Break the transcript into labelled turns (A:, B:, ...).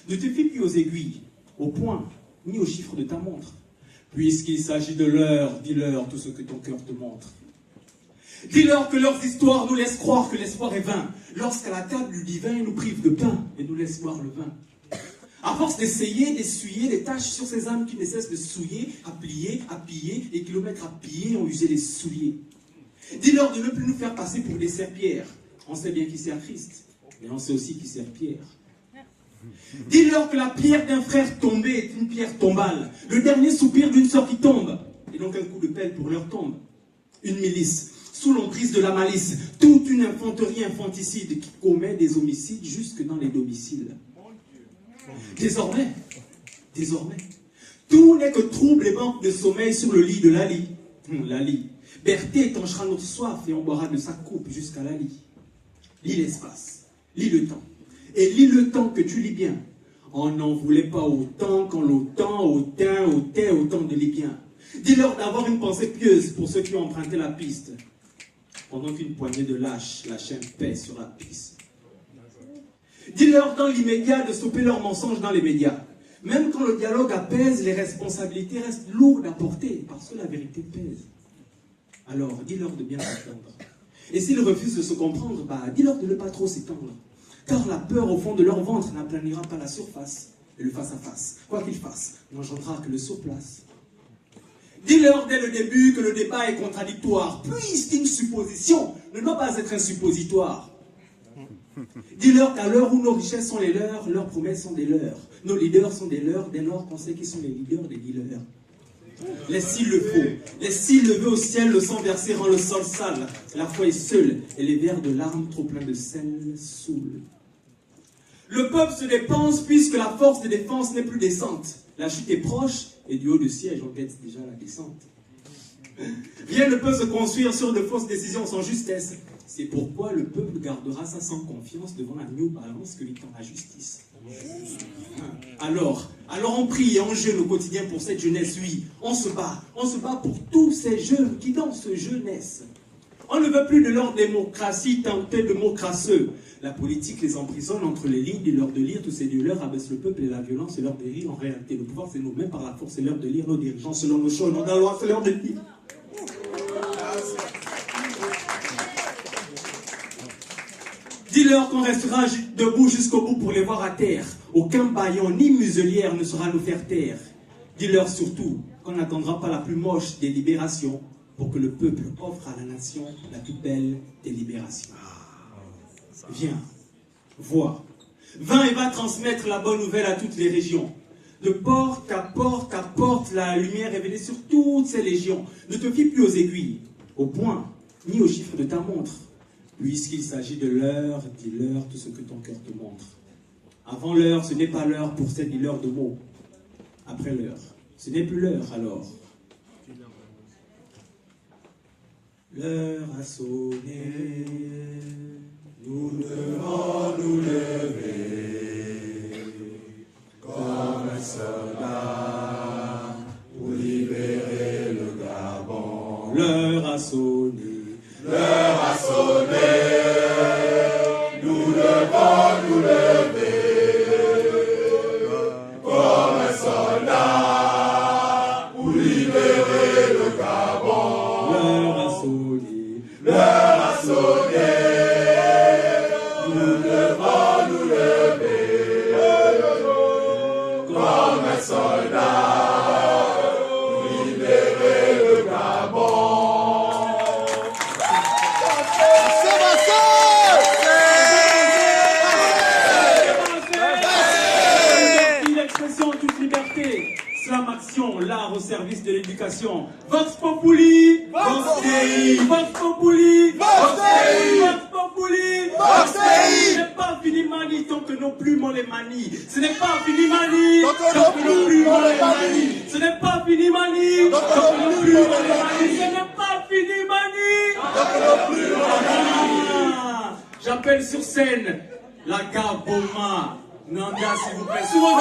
A: Ne te fie plus aux aiguilles, au point, ni aux chiffres de ta montre. Puisqu'il s'agit de l'heure, dis-leur tout ce que ton cœur te montre. Dis-leur que leurs histoires nous laissent croire que l'espoir est vain, lorsqu'à la table du divin, ils nous privent de pain et nous laissent boire le vin. À force d'essayer d'essuyer les taches sur ces âmes qui ne cessent de souiller, à plier, à piller, et kilomètres à piller ont usé les souliers. Dis-leur de ne plus nous faire passer pour des serpillères. On sait bien qui sert Christ, mais on sait aussi qui sert Pierre. Dis-leur que la pierre d'un frère tombé est une pierre tombale, le dernier soupir d'une sœur qui tombe, et donc un coup de pelle pour leur tombe. Une milice, sous l'emprise de la malice, toute une infanterie infanticide qui commet des homicides jusque dans les domiciles. Désormais, tout n'est que trouble et manque de sommeil sur le lit de Lali. Lali, Berthé étanchera notre soif et on boira de sa coupe jusqu'à Lali. Lis l'espace, lis le temps, et lis le temps que tu lis bien. On n'en voulait pas autant quand l'OTAN, ôtait autant de Libyens. Dis-leur d'avoir une pensée pieuse pour ceux qui ont emprunté la piste, pendant qu'une poignée de lâches lâchaient un paix sur la piste. Dis-leur dans l'immédiat de stopper leurs mensonges dans les médias. Même quand le dialogue apaise, les responsabilités restent lourdes à porter, parce que la vérité pèse. Alors, dis-leur de bien s'entendre. Et s'ils refusent de se comprendre, dis-leur de ne pas trop s'étendre. Car la peur au fond de leur ventre n'aplanira pas la surface. Et le face-à-face, quoi qu'il fasse, n'engendrera que le surplace. Dis-leur dès le début que le débat est contradictoire, puisqu'une supposition ne doit pas être un suppositoire. Dis-leur qu'à l'heure où nos richesses sont les leurs promesses sont des leurs. Nos leaders sont des leurs, dès lors qu'on sait qu'ils sont les leaders des dealers. Laisse-t-il le faux, laisse-t-il lever au ciel, le sang versé rend le sol sale. La foi est seule, et les verres de larmes trop pleins de sel saoulent. Le peuple se dépense puisque la force de défense n'est plus décente. La chute est proche, et du haut du siège, on guette déjà la descente. Rien ne peut se construire sur de fausses décisions sans justesse. C'est pourquoi le peuple gardera sa sans confiance devant la New Balance que lui tend la justice. Alors on prie et on jeûne au quotidien pour cette jeunesse, oui. On se bat pour tous ces jeunes qui dans ce jeu naissent. On ne veut plus de leur démocratie tentée de mots crasseux. La politique les emprisonne entre les lignes, dis-leur de lire, tous ces dealers abaissent le peuple et la violence c'est leur dérive. En réalité, le pouvoir c'est nous-mêmes, par la force c'est l'heure de lire nos dirigeants selon nos choix, nos lois, c'est l'heure de lire. Dis-leur qu'on restera debout jusqu'au bout pour les voir à terre. Aucun bâillon ni muselière ne saura nous faire taire. Dis-leur surtout qu'on n'attendra pas la plus moche des libérations pour que le peuple offre à la nation la plus belle des libérations. Viens, vois, vint et va transmettre la bonne nouvelle à toutes les régions. De porte à porte, la lumière révélée sur toutes ces légions. Ne te fie plus aux aiguilles, au point, ni aux chiffres de ta montre. Puisqu'il s'agit de l'heure, dis-leur tout ce que ton cœur te montre. Avant l'heure, ce n'est pas l'heure pour ces dis-leur de mots. Après l'heure, ce n'est plus l'heure alors. L'heure a sonné, nous devons nous lever comme un soldat pour libérer le Gabon. L'heure a sonné. L'heure a sonné, nous devons nous lever comme un soldat pour libérer le Gabon. L'heure a sonné, l'heure a sonné, nous devons nous lever comme un soldat pour libérer le Gabon. Slam Action, l'art au service de l'éducation. Vox Populi, Vox Dei, Vox Populi, Vox Dei, Vox Populi, Vox Dei. Ce n'est pas fini Mani tant que nos plumes on les manie. Ce n'est pas fini Mani tant que nos plumes on les manie. Ce n'est pas fini Mani tant que nos plumes on les manie. Ce n'est pas fini Mani tant que nos plumes on les manie. J'appelle sur scène la Gaboma. Nanda, s'il vous plaît. Souvent.